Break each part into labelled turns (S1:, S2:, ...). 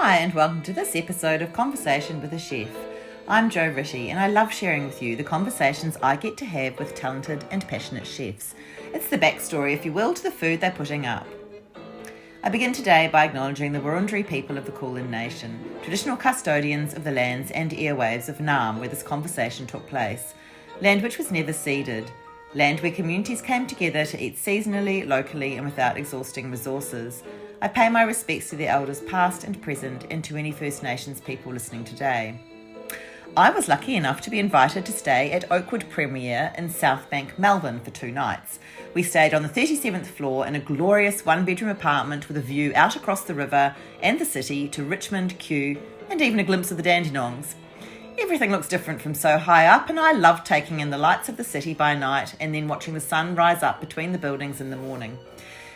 S1: Hi and welcome to this episode of Conversation with a Chef. I'm Jo Ritty and I love sharing with you the conversations I get to have with talented and passionate chefs. It's the backstory, if you will, to the food they're putting up. I begin today by acknowledging the Wurundjeri people of the Kulin Nation, traditional custodians of the lands and airwaves of Naarm where this conversation took place, land which was never ceded, land where communities came together to eat seasonally, locally and without exhausting resources. I pay my respects to the elders past and present and to any First Nations people listening today. I was lucky enough to be invited to stay at Oakwood Premier in Southbank, Melbourne for 2 nights. We stayed on the 37th floor in a glorious one-bedroom apartment with a view out across the river and the city to Richmond, Kew, and even a glimpse of the Dandenongs. Everything looks different from so high up, and I love taking in the lights of the city by night and then watching the sun rise up between the buildings in the morning.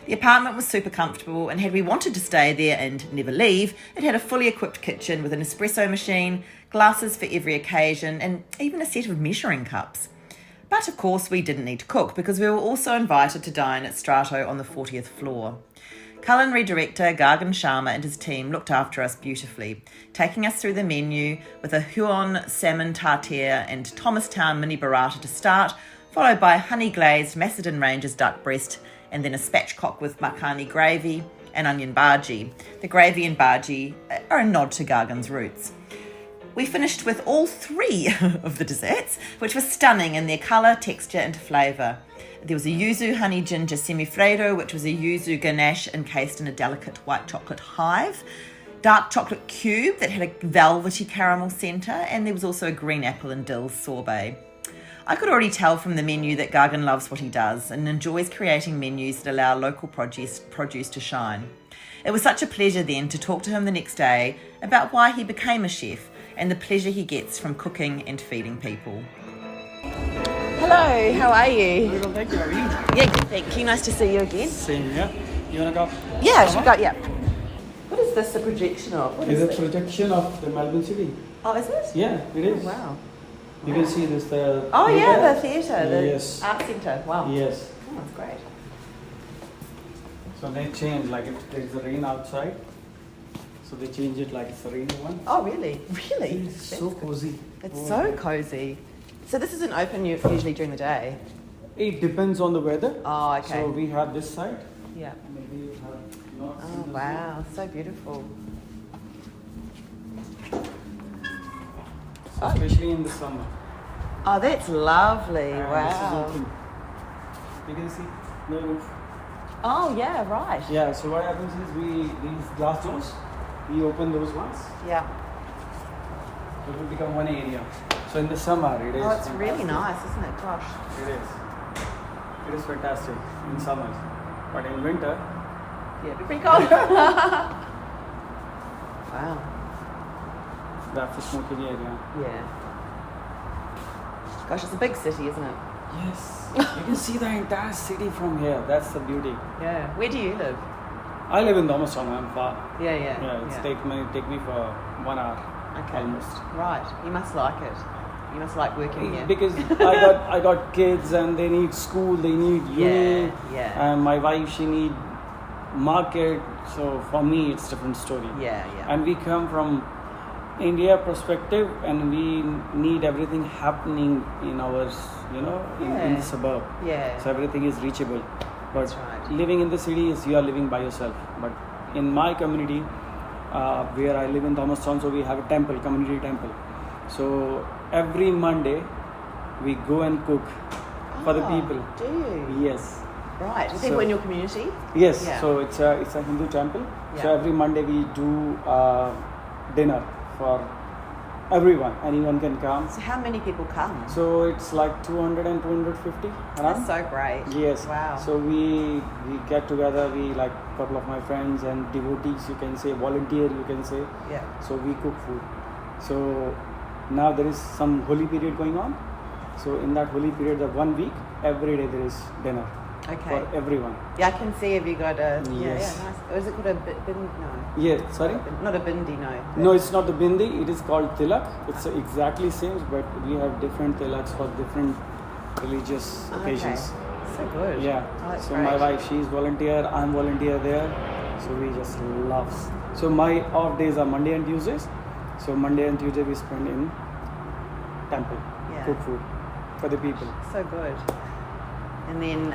S1: The apartment was super comfortable, and had we wanted to stay there and never leave, it had a fully equipped kitchen with an espresso machine, glasses for every occasion, and even a set of measuring cups. But of course we didn't need to cook because we were also invited to dine at Strato on the 40th floor. Culinary director Gagan Sharma and his team looked after us beautifully, taking us through the menu with a Huon salmon tartare and Thomastown mini burrata to start, followed by honey glazed Macedon Ranges duck breast, and then a spatchcock with Makhani gravy and onion bhaji. The gravy and bhaji are a nod to Gagan's roots. We finished with all 3 of the desserts, which were stunning in their colour, texture and flavour. There was a Yuzu Honey Ginger semifreddo, which was a yuzu ganache encased in a delicate white chocolate hive, dark chocolate cube that had a velvety caramel centre, and there was also a green apple and dill sorbet. I could already tell from the menu that Gagan loves what he does and enjoys creating menus that allow local produce to shine. It was such a pleasure then to talk to him the next day about why he became a chef and the pleasure he gets from cooking and feeding people. Hello, how are you?
S2: Very well, thank you. How are you?
S1: Yeah, good, thank you. Nice to see you again.
S2: Same here. You want to go?
S1: Yeah, should we go? Yeah. What is this a projection of? What
S2: It's
S1: is
S2: a
S1: it?
S2: projection of the Melbourne city.
S1: Oh, is it?
S2: Yeah, it is.
S1: Oh, wow.
S2: You can see this. The
S1: Oh,
S2: theatre.
S1: yeah, the theatre, the
S2: Yes.
S1: art centre. Wow.
S2: Yes.
S1: Oh, that's great.
S2: So they change, like if there's a rain outside, so they change it like it's a rainy one.
S1: Oh, really? Really?
S2: It's so cozy.
S1: It's
S2: Oh,
S1: so
S2: yeah.
S1: cosy. So this isn't open usually during the day?
S2: It depends on the weather.
S1: Oh, okay.
S2: So we have this side.
S1: Yeah.
S2: Maybe you have not
S1: Oh,
S2: seen this
S1: wow. So beautiful.
S2: one. Especially in the summer.
S1: Oh, that's lovely.
S2: And
S1: Wow.
S2: This is open. You can see no roof.
S1: Oh, yeah, right.
S2: Yeah, so what happens is these glass doors, we open those ones,
S1: Yeah.
S2: so it will become one area. So in the summer it is.
S1: Oh, it's really
S2: fantastic.
S1: nice, isn't it? Gosh.
S2: It is. It is fantastic in summers, but in winter,
S1: Yeah, it'd be pretty cold. Wow.
S2: that's the smoking area.
S1: Yeah. Gosh, it's a big city, isn't it?
S2: Yes, you can see the entire city from here. That's the beauty.
S1: Yeah. Where do you live?
S2: I live in Thomastown. I'm far.
S1: Yeah.
S2: Yeah, it's take me for 1 hour
S1: Okay.
S2: almost.
S1: Right. You must like it. You must like working here.
S2: Because I got kids and they need school, they need uni,
S1: yeah.
S2: and my wife she need market. So for me it's different story.
S1: Yeah.
S2: And we come from India perspective, and we need everything happening in our, in the suburb.
S1: Yeah.
S2: So everything is reachable. But
S1: That's right.
S2: living in the city is you are living by yourself. But in my community, where I live in Thomastown, so we have a temple, community temple. So every Monday we go and cook for the people.
S1: Do you?
S2: Yes.
S1: Right. Do
S2: So-
S1: people in your community?
S2: Yes.
S1: Yeah.
S2: So it's a Hindu temple. So
S1: Yeah.
S2: every Monday we do dinner for everyone. Anyone can come.
S1: So how many people come?
S2: So it's like 200 and 250 around.
S1: That's so great.
S2: Yes.
S1: Wow.
S2: So we get together. We like a couple of my friends and devotees. You can say volunteer. You can say.
S1: Yeah.
S2: So we cook food. So now there is some holy period going on. So in that holy period, the 1 week, every day there is dinner
S1: Okay.
S2: for everyone.
S1: Yeah, I can see. Have you got a?
S2: Yes.
S1: Yeah, nice. Or is it called a bindi? No.
S2: Yeah. Sorry.
S1: Not a bindi. No.
S2: No, it's not the bindi. It is called tilak. It's exactly same, but we have different tilaks for different religious occasions.
S1: Okay. So good.
S2: Yeah.
S1: Oh, that's
S2: So
S1: great.
S2: my wife, she's volunteer. I'm volunteer there. So we just love So my off days are Monday and Tuesdays. So Monday and Tuesday we spend in temple, cook food for the people.
S1: So good. And then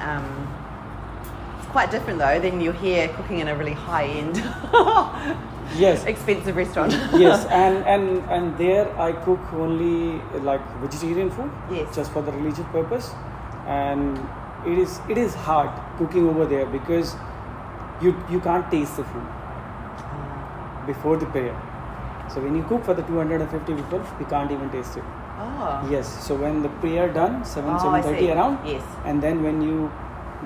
S1: it's quite different though. Then you're here cooking in a really high-end,
S2: Yes.
S1: expensive restaurant.
S2: Yes, and there I cook only like vegetarian food,
S1: Yes.
S2: just for the religious purpose, and it is hard cooking over there because you can't taste the food before the prayer. So when you cook for the 250 people, you can't even taste it.
S1: Oh.
S2: Yes. So when the prayer done, 7:30 around,
S1: Yes.
S2: and then when you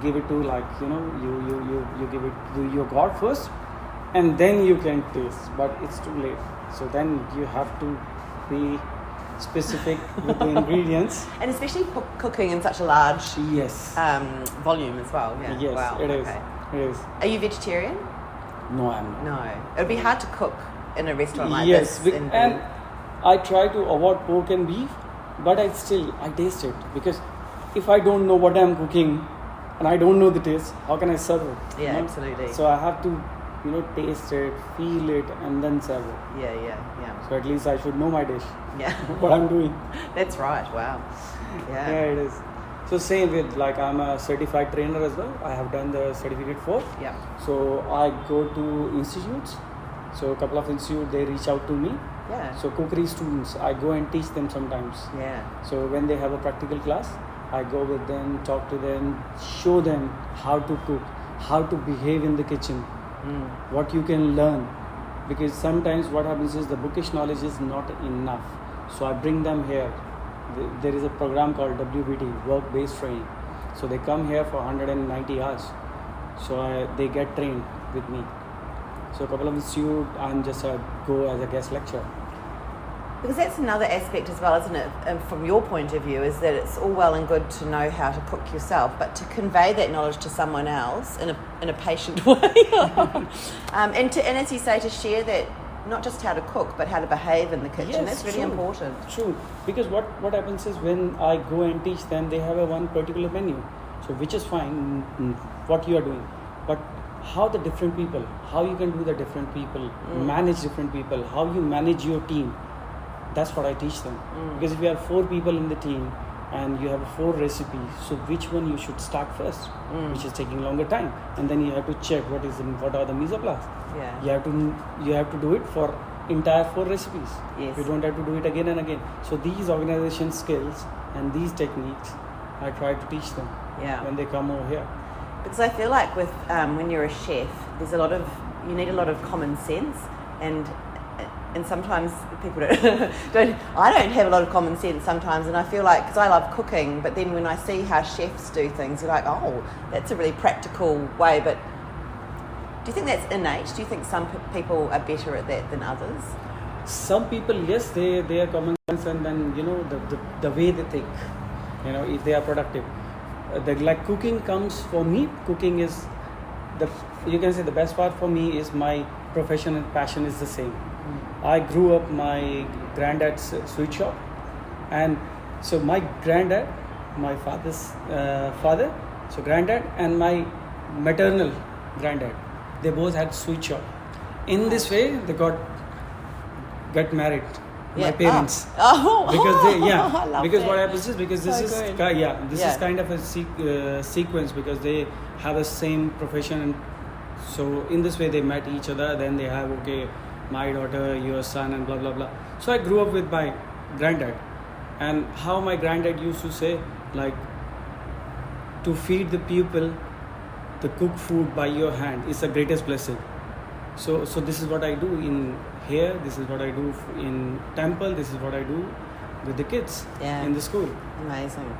S2: give it to you give it to your God first, and then you can taste. But it's too late. So then you have to be specific with the ingredients.
S1: And especially cooking in such a large
S2: Yes.
S1: volume as well. Yeah.
S2: Yes.
S1: Wow.
S2: It is.
S1: Okay.
S2: It is.
S1: Are you vegetarian?
S2: No, I'm not.
S1: No. It would be hard to cook in a restaurant like
S2: Yes,
S1: this.
S2: and I try to avoid pork and beef, but I taste it, because if I don't know what I'm cooking and I don't know the taste, how can I serve it?
S1: Yeah, absolutely.
S2: So I have to, taste it, feel it, and then serve it.
S1: Yeah.
S2: So at least I should know my dish,
S1: Yeah.
S2: what I'm doing.
S1: That's right. Wow. Yeah.
S2: Yeah, it is. So same with, like, I'm a certified trainer as well. I have done the certificate for.
S1: Yeah.
S2: So I go to institutes. So a couple of institutes, they reach out to me.
S1: Yeah.
S2: So cookery students, I go and teach them sometimes.
S1: Yeah.
S2: So when they have a practical class, I go with them, talk to them, show them how to cook, how to behave in the kitchen, what you can learn. Because sometimes what happens is the bookish knowledge is not enough. So I bring them here. There is a program called WBT, work-based training. So they come here for 190 hours. So they get trained with me. So a couple of institutes, I'm just go as a guest lecturer.
S1: Because that's another aspect as well, isn't it? And from your point of view, is that it's all well and good to know how to cook yourself, but to convey that knowledge to someone else in a patient way, and as you say, to share that, not just how to cook, but how to behave in the kitchen.
S2: Yes,
S1: that's really
S2: true.
S1: important.
S2: True, because what happens is when I go and teach them, they have one particular menu, so which is fine, what you are doing, but how the different people, how you can do the different people, manage different people, how you manage your team. That's what I teach them. Because if you have 4 people in the team and you have 4 recipes, so which one you should start first, which is taking longer time, and then you have to check what are the mise en place.
S1: Yeah.
S2: You have to do it for entire 4 recipes.
S1: Yes.
S2: You don't have to do it again and again. So these organization skills and these techniques, I try to teach them when they come over here.
S1: Because I feel like with when you're a chef, you need a lot of common sense, and sometimes people don't. I don't have a lot of common sense sometimes, and I feel like, because I love cooking, but then when I see how chefs do things, you're like, oh, that's a really practical way. But do you think that's innate? Do you think some people are better at that than others?
S2: Some people, yes, they are common sense, and then the way they think, if they are productive. Like cooking comes for me. Cooking is you can say the best part for me is my profession and passion is the same. I grew up my granddad's sweet shop, and so my granddad, my father's father, so granddad and my maternal granddad, they both had sweet shop. In this way, they got married. My parents, because what happens is, because this is kind of a sequence, because they have a same profession, and so in this way they met each other. Then they have, okay, my daughter, your son, and blah blah blah. So I grew up with my granddad, and how my granddad used to say, like, to feed the people, to cook food by your hand is the greatest blessing. So this is what I do in here, this is what I do in temple, this is what I do with the kids in the school.
S1: Amazing.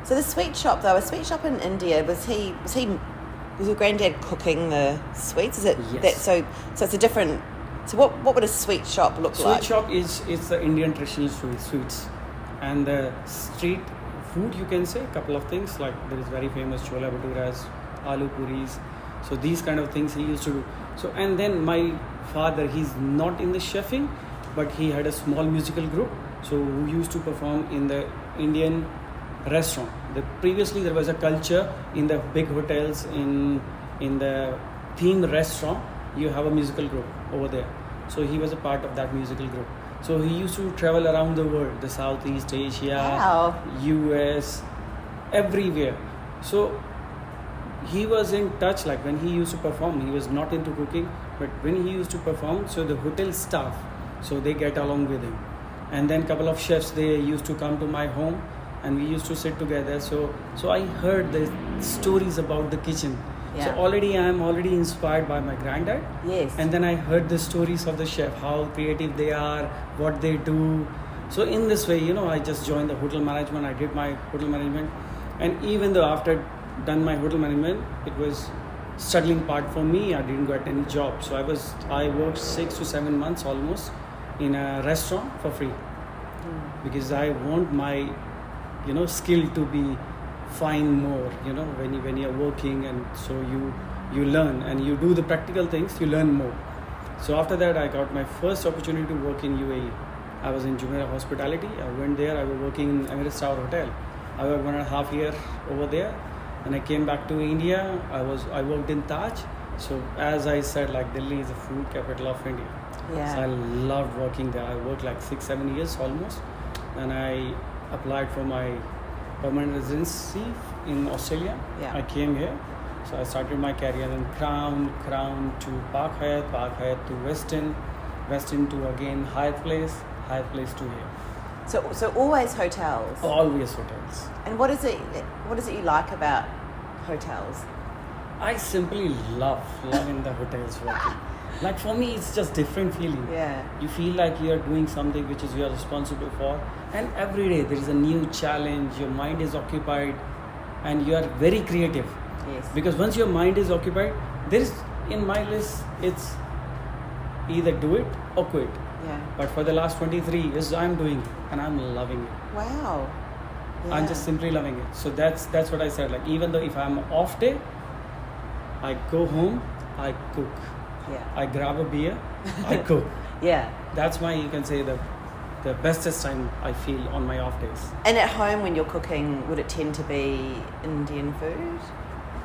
S1: So the sweet shop though, a sweet shop in India, was your granddad cooking the sweets? Is it
S2: Yes.
S1: so it's a different, so what would a sweet shop look like?
S2: Sweet shop is the Indian traditional sweets, and the street food, you can say a couple of things, like there is very famous chola bhaturas, aloo puris. So these kind of things he used to do. So, and then my father, he's not in the chefing, but he had a small musical group, so who used to perform in the Indian restaurant. Previously there was a culture in the big hotels, in the themed restaurant, you have a musical group over there. So he was a part of that musical group. So he used to travel around the world, the Southeast Asia,
S1: Wow.
S2: US, everywhere. So he was in touch, like when he used to perform, he was not into cooking, but when he used to perform, so the hotel staff, so they get along with him. And then couple of chefs, they used to come to my home and we used to sit together. So I heard the stories about the kitchen.
S1: Yeah.
S2: So I am already inspired by my granddad.
S1: Yes.
S2: And then I heard the stories of the chef, how creative they are, what they do. So in this way, I just joined the hotel management. I did my hotel management. And even though after done my hotel management, it was struggling part for me. I didn't get any job. So I worked 6 to 7 months almost in a restaurant for free. Because I want my, skill to be fine more, when you're working, and so you learn and you do the practical things, you learn more. So after that, I got my first opportunity to work in UAE. I was in Jumeirah Hospitality. I went there. I was working in Emirates Tower Hotel. I worked 1.5 years over there. And I came back to India. I worked in Taj. So as I said, like Delhi is the food capital of India.
S1: Yeah.
S2: So I loved working there. I worked like 6-7 years almost. And I applied for my permanent residency in Australia.
S1: Yeah.
S2: I came here. So I started my career in Crown to Park Hyatt to Westin to again Hyatt Place to here.
S1: So always hotels.
S2: Always hotels.
S1: And what is it you like about hotels?
S2: I simply love in the hotels working. Like for me, it's just different feeling.
S1: Yeah.
S2: You feel like you are doing something which is you are responsible for, and every day there is a new challenge. Your mind is occupied, and you are very creative.
S1: Yes.
S2: Because once your mind is occupied, there is in my list it's either do it or quit.
S1: Yeah.
S2: But for the last 23 years, I'm doing it, and I'm loving it.
S1: Wow. Yeah.
S2: I'm just simply loving it. So that's what I said. Like even though if I'm off day, I go home, I cook.
S1: Yeah.
S2: I grab a beer, I cook.
S1: Yeah.
S2: That's why you can say the bestest time I feel on my off days.
S1: And at home when you're cooking, would it tend to be Indian food?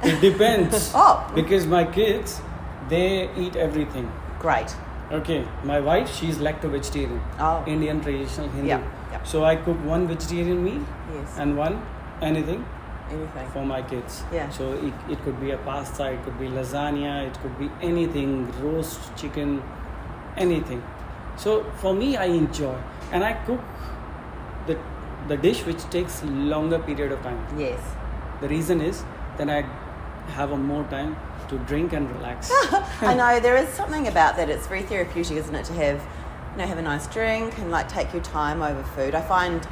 S2: It depends.
S1: Oh.
S2: Because my kids, they eat everything.
S1: Great.
S2: Okay, my wife, she's lacto-vegetarian.
S1: Oh.
S2: Indian traditional Hindu.
S1: Yep. Yep.
S2: So I cook one vegetarian meal
S1: Yes.
S2: and one anything
S1: Anything.
S2: for my kids.
S1: Yeah.
S2: So it could be a pasta, it could be lasagna, it could be anything, roast chicken, anything. So for me, I enjoy, and I cook the dish which takes longer period of time.
S1: Yes.
S2: The reason is then I have a more time to drink and relax.
S1: I know there is something about that. It's very therapeutic, isn't it, to have a nice drink and like take your time over food. I find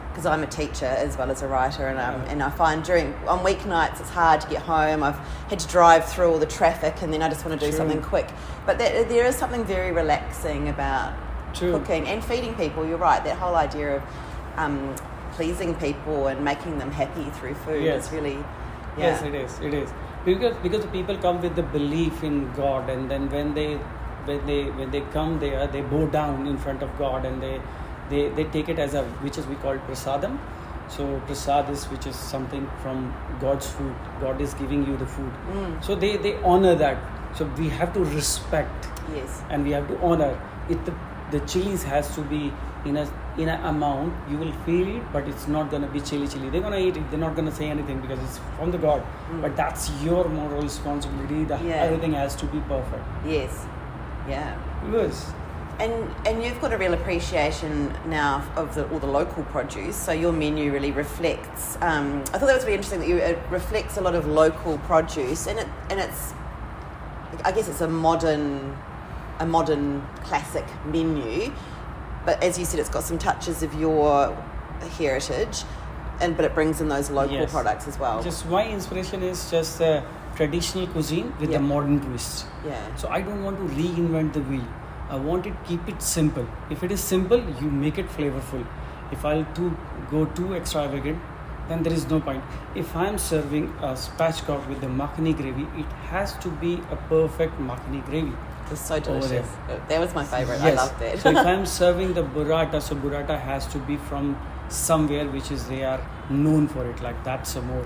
S1: because I'm a teacher as well as a writer, and I find on weeknights it's hard to get home. I've had to drive through all the traffic, and then I just want to do something quick. But there is something very relaxing about cooking and feeding people. You're right. That whole idea of pleasing people and making them happy through food is really. Yeah.
S2: Yes, it is. Because the people come with the belief in God, and then when they come there, they bow down in front of God, and they take it as which is we call prasadam. So prasad is which is something from God's food. God is giving you the food. So they honor that. So we have to respect.
S1: Yes.
S2: And we have to honor it. The chilies has to be in a amount you will feel it, but it's not gonna be chili. They're gonna eat it. They're not gonna say anything because it's from the God. But that's your moral responsibility. Everything has to be perfect.
S1: Yes. Yeah.
S2: Yes.
S1: And you've got a real appreciation now of all the local produce. So your menu really reflects. I thought that was really interesting that it reflects a lot of local produce, and it's. I guess it's a modern classic menu, but as you said, it's got some touches of your heritage, but it brings in those local products as well.
S2: Just my inspiration is just traditional cuisine with a modern twist.
S1: Yeah.
S2: So I don't want to reinvent the wheel. I want it keep it simple. If it is simple, you make it flavorful. If I'll go too extravagant, then there is no point. If I'm serving a spatchcock with the Makhani gravy, it has to be a perfect Makhani gravy.
S1: It's so delicious. That was my favourite.
S2: Yes.
S1: I love that.
S2: So if I'm serving the burrata, so burrata has to be from somewhere which is they are known for it. Like that's a more,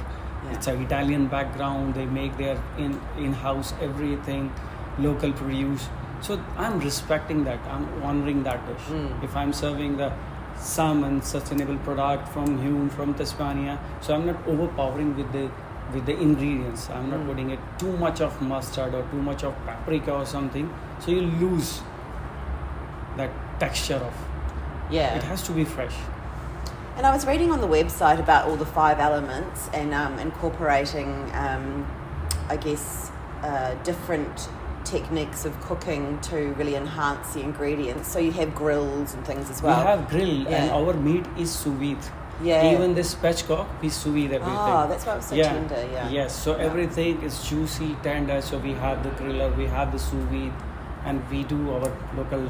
S2: it's an Italian background. They make their in-house everything. local produce. So I'm respecting that. I'm honoring that dish. If I'm serving the salmon, sustainable product from Huon, from Tasmania, so I'm not overpowering with the ingredients. I'm not putting it too much of mustard or too much of paprika or something. So you lose that texture of.
S1: Yeah.
S2: It has to be fresh.
S1: And I was reading on the website about all the 5 elements and incorporating, I guess, different techniques of cooking to really enhance the ingredients. So you have grills and things as well.
S2: We have grill and our meat is sous vide.
S1: Yeah.
S2: Even this spatchcock, we sous vide everything.
S1: Oh, that's why it was so tender, yeah.
S2: Yes, so everything is juicy, tender. So we have the griller, we have the sous vide, and we do our local,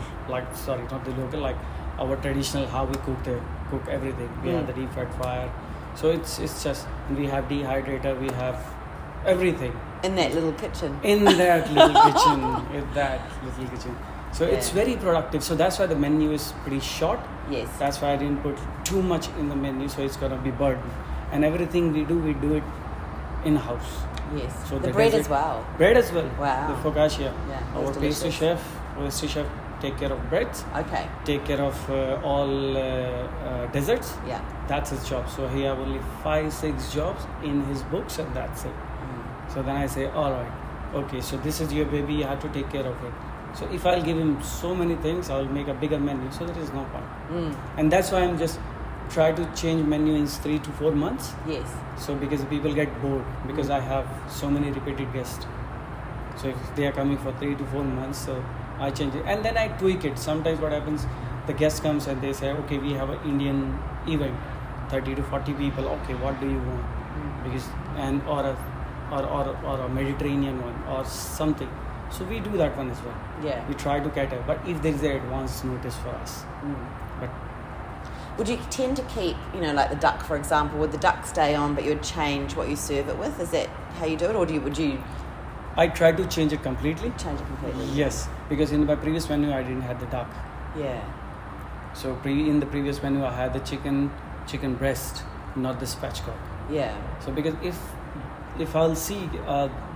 S2: our traditional how we cook everything. We have the deep fat fryer. So it's just, we have dehydrator, we have everything.
S1: In that little kitchen.
S2: In that little kitchen. So it's very productive. So that's why the menu is pretty short.
S1: Yes.
S2: That's why I didn't put too much in the menu, so it's gonna be burdened. And everything we do it in house.
S1: Yes.
S2: So
S1: the bread as well.
S2: Bread as well.
S1: Wow.
S2: The focaccia.
S1: Yeah.
S2: Our pastry chef take care of breads.
S1: Okay.
S2: Take care of all desserts.
S1: Yeah.
S2: That's his job. So he have only 5-6 jobs in his books, and that's it. So then I say, all right, okay, so this is your baby, you have to take care of it. So if I'll give him so many things, I'll make a bigger menu, so there is no point. And that's why I'm just try to change menu in 3 to 4 months.
S1: Yes.
S2: So because people get bored, because I have so many repeated guests. So if they are coming for 3 to 4 months, so I change it. And then I tweak it. Sometimes what happens, the guest comes and they say, okay, we have an Indian event, 30 to 40 people, okay, what do you want? Because, and or a Mediterranean one or something. So we do that one as well.
S1: Yeah.
S2: We try to cater, but if there is an advance notice for us. But
S1: would you tend to keep, like the duck, for example, would the duck stay on, but you would change what you serve it with? Is that how you do it, or would you?
S2: I try to change it completely.
S1: Change it completely.
S2: Yes, because in my previous menu I didn't have the duck.
S1: Yeah.
S2: So in the previous menu I had the chicken breast, not the spatchcock.
S1: Yeah.
S2: So because if I'll see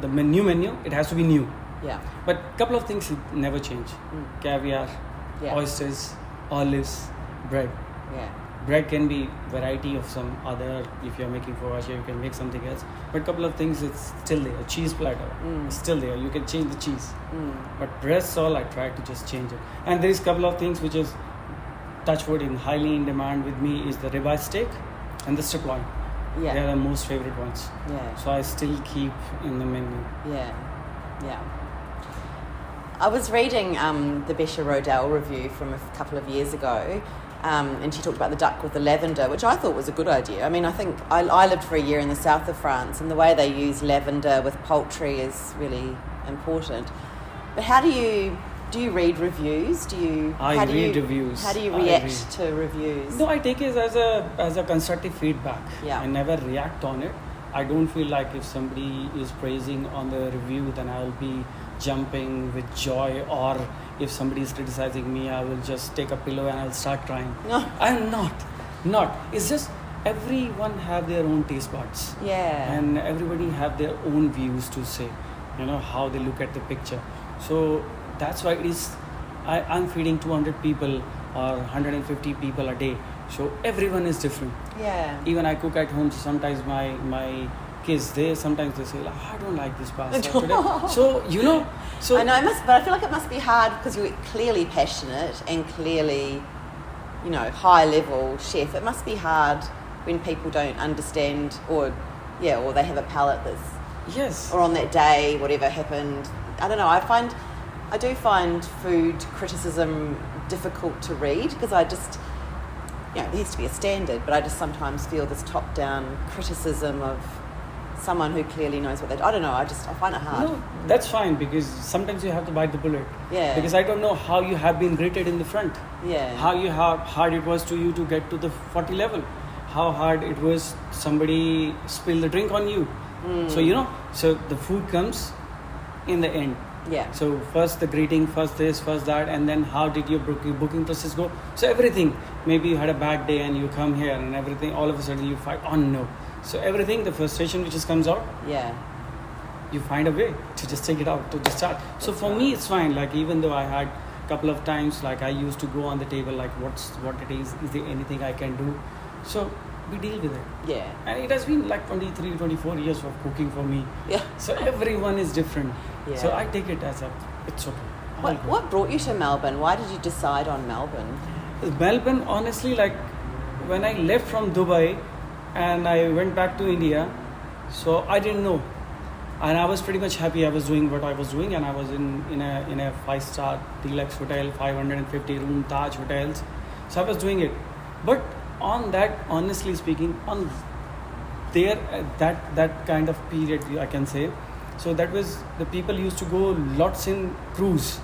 S2: the menu, it has to be new.
S1: Yeah.
S2: But couple of things never change. Caviar, oysters, olives, bread.
S1: Yeah.
S2: Bread can be variety of some other. If you're making focaccia, you can make something else. But couple of things, it's still there. A cheese platter, it's still there. You can change the cheese. But rest all, I try to just change it. And there is couple of things which is touch wood highly in demand with me is the ribeye steak and the strip loin.
S1: Yeah.
S2: They are the most favorite ones.
S1: Yeah.
S2: So I still keep in the menu.
S1: Yeah. Yeah. I was reading the Besha Rodell review from a couple of years ago, and she talked about the duck with the lavender, which I thought was a good idea. I mean, I think I lived for a year in the south of France, and the way they use lavender with poultry is really important. But how do you read reviews?
S2: I read reviews.
S1: How do you react to reviews?
S2: No, I take it as a constructive feedback.
S1: Yeah.
S2: I never react on it. I don't feel like if somebody is praising on the review, then I'll be jumping with joy, or if somebody is criticizing me, I will just take a pillow and I'll start crying.
S1: No.
S2: I'm not. It's just everyone have their own taste buds.
S1: Yeah.
S2: And everybody have their own views to say, how they look at the picture. So that's why it is, I'm feeding 200 people or 150 people a day. So everyone is different.
S1: Yeah.
S2: Even I cook at home, so sometimes my kids, sometimes they say, I don't like this pasta today. So, so
S1: I know, but I feel like it must be hard because you're clearly passionate and clearly, high level chef. It must be hard when people don't understand or they have a palate that's...
S2: Yes.
S1: Or on that day, whatever happened. I don't know, I do find food criticism difficult to read because I just... there has to be a standard, but I just sometimes feel this top-down criticism of someone who clearly knows what they do. I don't know, I find it hard.
S2: No, that's fine because sometimes you have to bite the bullet.
S1: Yeah.
S2: Because I don't know how you have been rated in the front.
S1: Yeah.
S2: How hard it was to you to get to the 40 level. How hard it was somebody spill the drink on you. So, so the food comes in the end.
S1: Yeah.
S2: So first the greeting, first this, first that, and then how did your booking process go? So everything. Maybe you had a bad day and you come here and everything, all of a sudden you fight. Oh no. So everything, the frustration which just comes out.
S1: Yeah.
S2: you find a way to just take it out, to just start. So for me, it's fine. Like, even though I had a couple of times, like, I used to go on the table, like, what it is there anything I can do? So we deal with it.
S1: Yeah.
S2: And it has been like 23, 24 years of cooking for me.
S1: Yeah.
S2: So everyone is different.
S1: Yeah.
S2: So I take it as it's okay.
S1: What brought you to Melbourne? Why did you decide on Melbourne?
S2: Melbourne, honestly, like, when I left from Dubai and I went back to India, so I didn't know. And I was pretty much happy I was doing what I was doing, and I was in a 5-star deluxe hotel, 550 room Taj hotels. So I was doing it. But on that, honestly speaking, on there, that kind of period, I can say, so that was, the people used to go lots in cruise.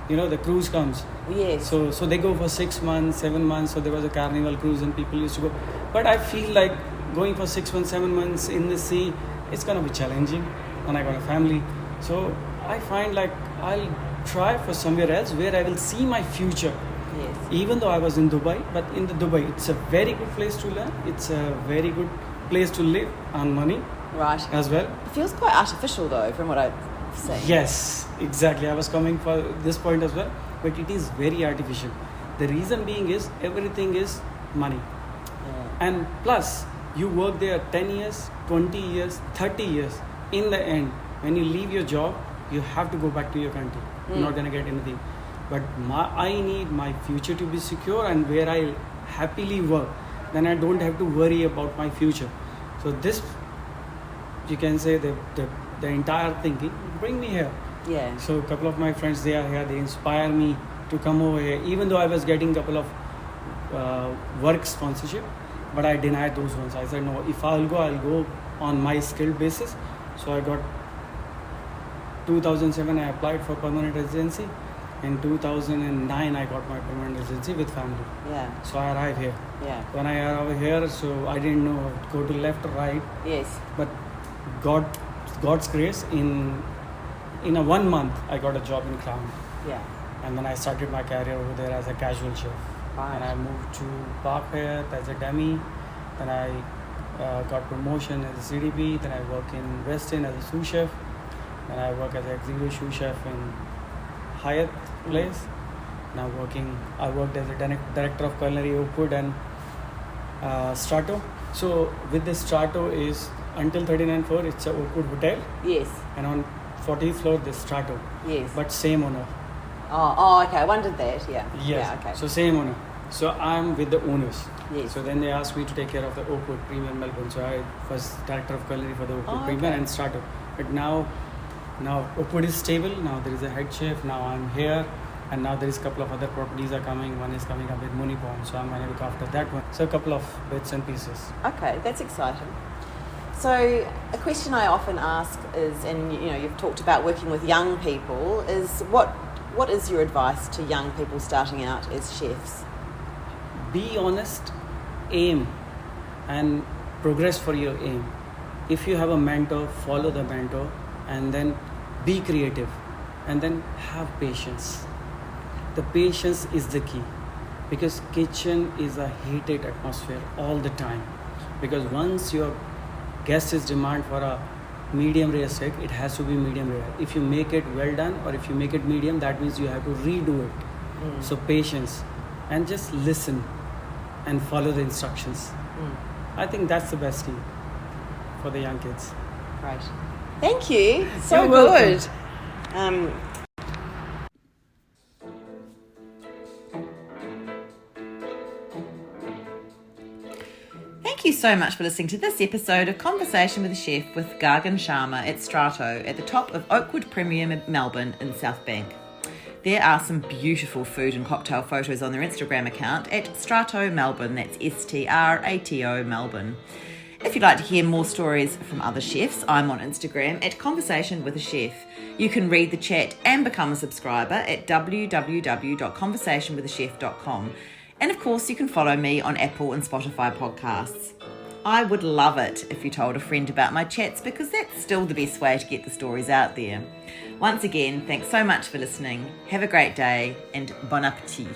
S2: The cruise comes.
S1: Yes.
S2: So they go for 6 months, 7 months. So there was a carnival cruise and people used to go. But I feel like going for 6 months, 7 months in the sea, it's going to be challenging. And I got a family. So I find like I'll try for somewhere else where I will see my future.
S1: Yes.
S2: Even though I was in Dubai, but in the Dubai, it's a very good place to learn. It's a very good place to live, earn money.
S1: Right.
S2: As well.
S1: It feels quite artificial though, from what I've seen.
S2: Yes, exactly. I was coming for this point as well, but it is very artificial. The reason being is everything is money.
S1: Yeah.
S2: And plus, you work there 10 years, 20 years, 30 years. In the end, when you leave your job, you have to go back to your country. You're not going to get anything. But I need my future to be secure, and where I happily work, then I don't have to worry about my future. So this, you can say, the entire thinking bring me here.
S1: Yeah.
S2: So a couple of my friends, they are here. They inspire me to come over here, even though I was getting a couple of work sponsorship, but I denied those ones. I said, no, if I'll go on my skilled basis. So I got 2007, I applied for permanent residency. In 2009, I got my permanent residency with family.
S1: Yeah.
S2: So I arrived here.
S1: Yeah.
S2: When I arrived here, so I didn't know go to left or right.
S1: Yes.
S2: But God's grace, in a 1 month, I got a job in Crown.
S1: Yeah.
S2: And then I started my career over there as a casual chef.
S1: Right.
S2: And I moved to Parkhead as a demi. Then I got promotion as a CDP. Then I work in West End as a sous chef. Then I work as an executive sous chef in Hyatt place. Now I worked as a director of Culinary, Oakwood and Strato. So with the Strato is until 39th floor, it's a Oakwood hotel.
S1: Yes.
S2: And on 40th floor, the Strato.
S1: Yes.
S2: But same owner.
S1: Oh, okay. I wondered that. Yeah.
S2: Yes.
S1: Yeah, okay.
S2: So same owner. So I'm with the owners.
S1: Yes.
S2: So then they asked me to take care of the Oakwood Premier Melbourne. So I was director of culinary for the Oakwood Premier
S1: okay.
S2: and Strato. But now Oakwood is stable. Now there is a head chef. Now I'm here. And now there is a couple of other properties are coming. One is coming up with Munipon. So I'm going to look after that one. So a couple of bits and pieces.
S1: Okay, that's exciting. So a question I often ask is, and you've talked about working with young people, is what is your advice to young people starting out as chefs?
S2: Be honest, aim, and progress for your aim. If you have a mentor, follow the mentor, and then be creative, and then have patience. The patience is the key, because kitchen is a heated atmosphere all the time. Because once your guest is demand for a medium rare steak, it has to be medium rare. If you make it well done or if you make it medium, that means you have to redo it. So patience, and just listen and follow the instructions. I think that's the best thing for the young kids.
S1: Great. Thank you. So
S2: You're
S1: good. Thank you so much for listening to this episode of Conversation with a Chef with Gagan Sharma at Strato at the top of Oakwood Premier Melbourne in Southbank. There are some beautiful food and cocktail photos on their Instagram account at Strato Melbourne. That's STRATO Melbourne. If you'd like to hear more stories from other chefs, I'm on Instagram at Conversation with a Chef. You can read the chat and become a subscriber at www.conversationwithachef.com. And of course, you can follow me on Apple and Spotify podcasts. I would love it if you told a friend about my chats, because that's still the best way to get the stories out there. Once again, thanks so much for listening. Have a great day and bon appetit.